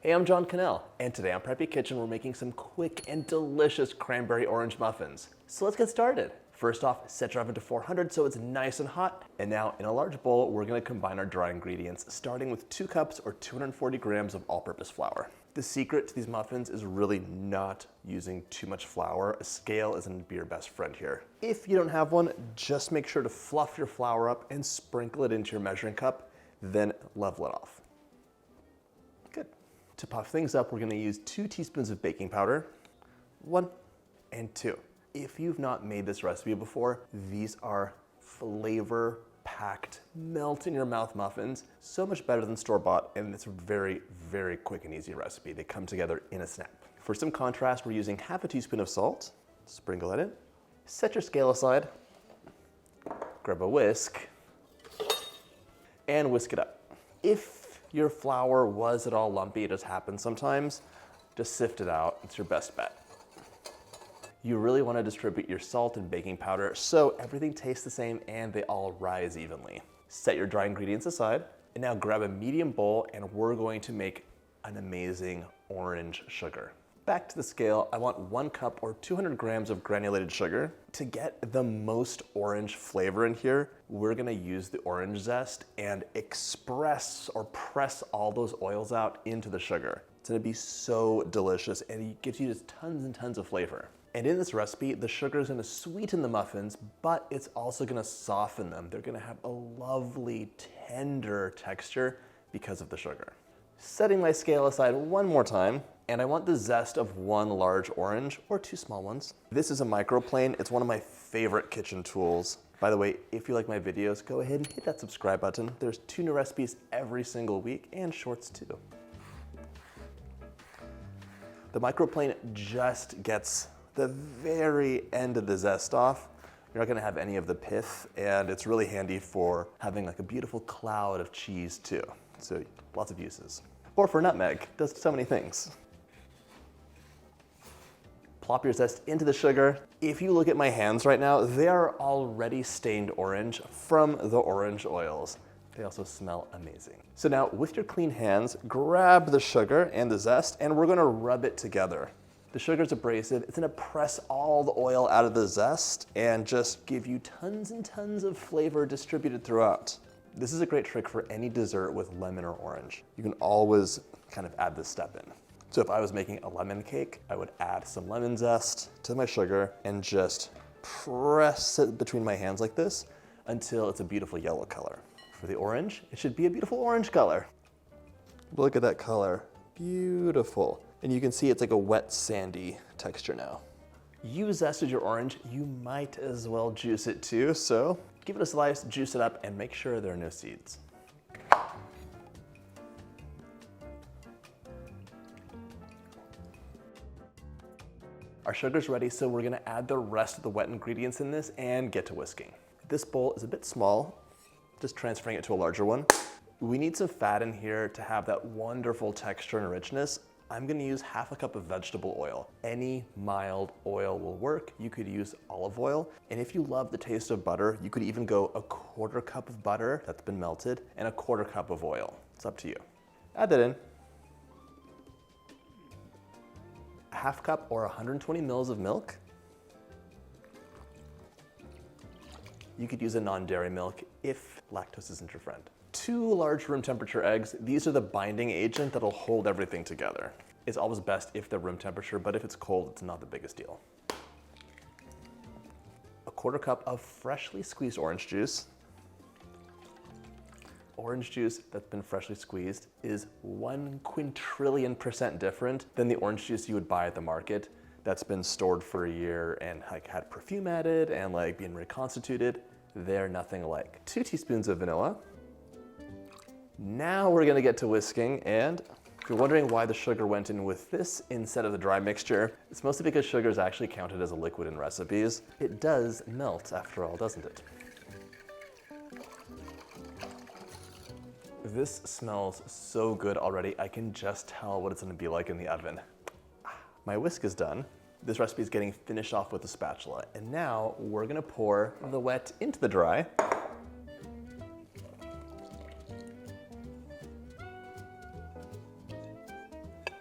Hey, I'm John Cannell, and today on Preppy Kitchen we're making some quick and delicious cranberry orange muffins. So let's get started. First off, set your oven to 400 so it's nice and hot. And now in a large bowl, we're gonna combine our dry ingredients, starting with 2 cups or 240 grams of all-purpose flour. The secret to these muffins is really not using too much flour. A scale is gonna be your best friend here. If you don't have one, just make sure to fluff your flour up and sprinkle it into your measuring cup, then level it off. Good. To puff things up, we're gonna use 2 teaspoons of baking powder, 1 and 2. If you've not made this recipe before, these are flavor-packed, melt-in-your-mouth muffins. So much better than store-bought, and it's a very, very quick and easy recipe. They come together in a snap. For some contrast, we're using half a teaspoon of salt. Sprinkle that in. Set your scale aside. Grab a whisk, and whisk it up. If your flour was at all lumpy, it just happens sometimes, just sift it out. It's your best bet. You really want to distribute your salt and baking powder so everything tastes the same and they all rise evenly. Set your dry ingredients aside, and now grab a medium bowl and we're going to make an amazing orange sugar. Back to the scale, I want 1 cup or 200 grams of granulated sugar. To get the most orange flavor in here, we're gonna use the orange zest and express or press all those oils out into the sugar. It's gonna be so delicious and it gives you just tons and tons of flavor. And in this recipe, the sugar is gonna sweeten the muffins, but it's also gonna soften them. They're gonna have a lovely, tender texture because of the sugar. Setting my scale aside one more time, and I want the zest of 1 large orange or 2 small ones. This is a microplane. It's one of my favorite kitchen tools. By the way, if you like my videos, go ahead and hit that subscribe button. There's 2 new recipes every single week and shorts too. The microplane just gets the very end of the zest off. You're not gonna have any of the pith, and it's really handy for having like a beautiful cloud of cheese too. So lots of uses. Or for nutmeg, does so many things. Plop your zest into the sugar. If you look at my hands right now, they are already stained orange from the orange oils. They also smell amazing. So now with your clean hands, grab the sugar and the zest and we're gonna rub it together. The sugar's abrasive. It's gonna press all the oil out of the zest and just give you tons and tons of flavor distributed throughout. This is a great trick for any dessert with lemon or orange. You can always kind of add this step in. So if I was making a lemon cake, I would add some lemon zest to my sugar and just press it between my hands like this until it's a beautiful yellow color. For the orange, it should be a beautiful orange color. Look at that color, beautiful. And you can see it's like a wet, sandy texture now. You zested your orange, you might as well juice it too, so give it a slice, juice it up, and make sure there are no seeds. Our sugar's ready, so we're gonna add the rest of the wet ingredients in this and get to whisking. This bowl is a bit small, just transferring it to a larger one. We need some fat in here to have that wonderful texture and richness. I'm gonna use half a cup of vegetable oil. Any mild oil will work. You could use olive oil. And if you love the taste of butter, you could even go a 1/4 cup of butter that's been melted and a 1/4 cup of oil. It's up to you. Add that in. A half cup or 120 mils of milk. You could use a non-dairy milk if lactose isn't your friend. 2 large room temperature eggs. These are the binding agent that'll hold everything together. It's always best if they're room temperature, but if it's cold, it's not the biggest deal. A 1/4 cup of freshly squeezed orange juice. Orange juice that's been freshly squeezed is 1 quintillion% different than the orange juice you would buy at the market that's been stored for a year and like had perfume added and like being reconstituted. They're nothing alike. 2 teaspoons of vanilla. Now we're gonna get to whisking, and if you're wondering why the sugar went in with this instead of the dry mixture, it's mostly because sugar is actually counted as a liquid in recipes. It does melt after all, doesn't it? This smells so good already. I can just tell what it's gonna be like in the oven. My whisk is done. This recipe is getting finished off with a spatula, and now we're gonna pour the wet into the dry.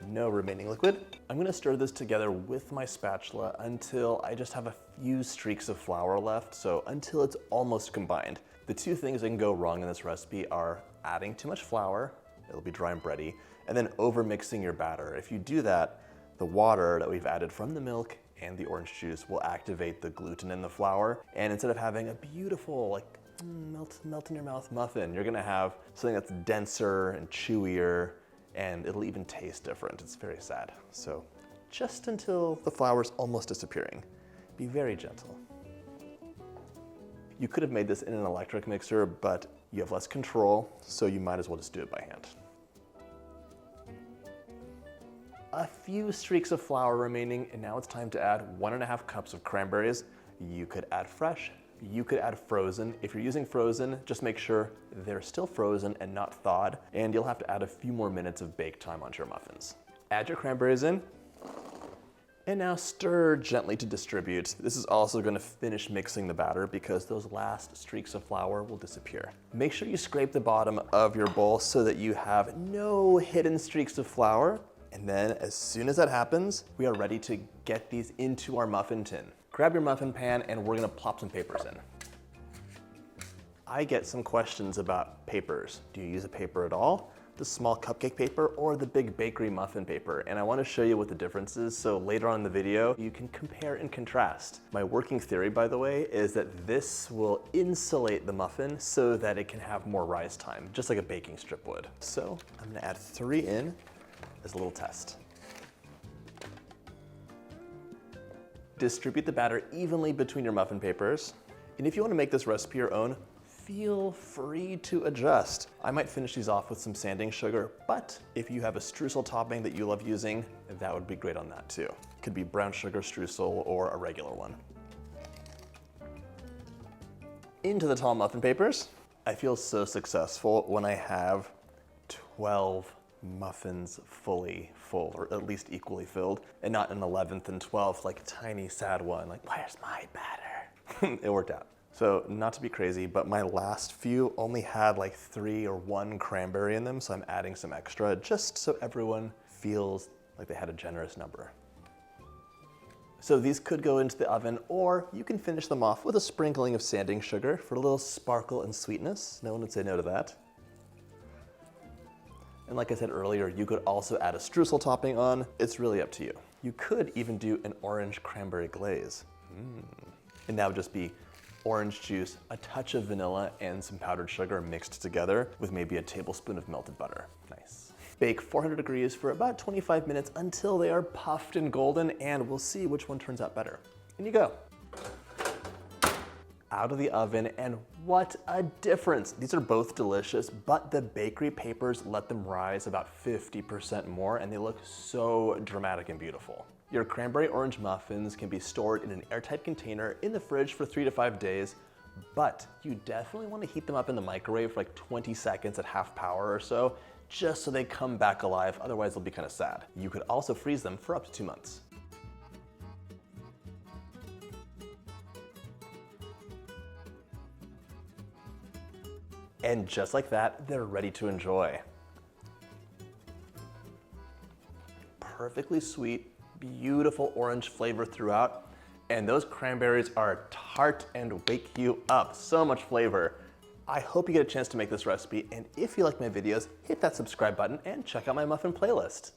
no remaining liquid. I'm gonna stir this together with my spatula until I just have a few streaks of flour left, so until it's almost combined. The two things that can go wrong in this recipe are adding too much flour, it'll be dry and bready, and then over mixing your batter. If you do that, the water that we've added from the milk and the orange juice will activate the gluten in the flour, and instead of having a beautiful, like, melt in your mouth muffin, you're gonna have something that's denser and chewier, and it'll even taste different. It's very sad. So just until the flour's almost disappearing, be very gentle. You could have made this in an electric mixer, but you have less control, so you might as well just do it by hand. A few streaks of flour remaining, and now it's time to add 1.5 cups of cranberries. You could add fresh, you could add frozen. If you're using frozen, just make sure they're still frozen and not thawed, and you'll have to add a few more minutes of bake time onto your muffins. Add your cranberries in, and now stir gently to distribute. This is also gonna finish mixing the batter because those last streaks of flour will disappear. Make sure you scrape the bottom of your bowl so that you have no hidden streaks of flour. And then as soon as that happens, we are ready to get these into our muffin tin. Grab your muffin pan and we're gonna plop some papers in. I get some questions about papers. Do you use a paper at all? The small cupcake paper or the big bakery muffin paper? And I wanna show you what the difference is, so later on in the video, you can compare and contrast. My working theory, by the way, is that this will insulate the muffin so that it can have more rise time, just like a baking strip would. So I'm gonna add 3 in as a little test. Distribute the batter evenly between your muffin papers. And if you want to make this recipe your own, feel free to adjust. I might finish these off with some sanding sugar, but if you have a streusel topping that you love using, that would be great on that too. It could be brown sugar streusel or a regular one. Into the tall muffin papers. I feel so successful when I have 12 muffins fully full, or at least equally filled, and not an 11th and 12th, like a tiny sad one, like, where's my batter? It worked out. So not to be crazy, but my last few only had like 3 or 1 cranberry in them, so I'm adding some extra just so everyone feels like they had a generous number. So these could go into the oven, or you can finish them off with a sprinkling of sanding sugar for a little sparkle and sweetness. No one would say no to that. And like I said earlier, you could also add a streusel topping on. It's really up to you. You could even do an orange cranberry glaze. And that would just be orange juice, a touch of vanilla, and some powdered sugar mixed together with maybe a tablespoon of melted butter. Nice. Bake 400 degrees for about 25 minutes until they are puffed and golden, and we'll see which one turns out better. In you go. Out of the oven, and what a difference. These are both delicious, but the bakery papers let them rise about 50% more, and they look so dramatic and beautiful. Your cranberry orange muffins can be stored in an airtight container in the fridge for 3 to 5 days, but you definitely want to heat them up in the microwave for like 20 seconds at half power or so, just so they come back alive, otherwise they'll be kind of sad. You could also freeze them for up to 2 months. And just like that, they're ready to enjoy. Perfectly sweet, beautiful orange flavor throughout, and those cranberries are tart and wake you up. So much flavor. I hope you get a chance to make this recipe, and if you like my videos, hit that subscribe button and check out my muffin playlist.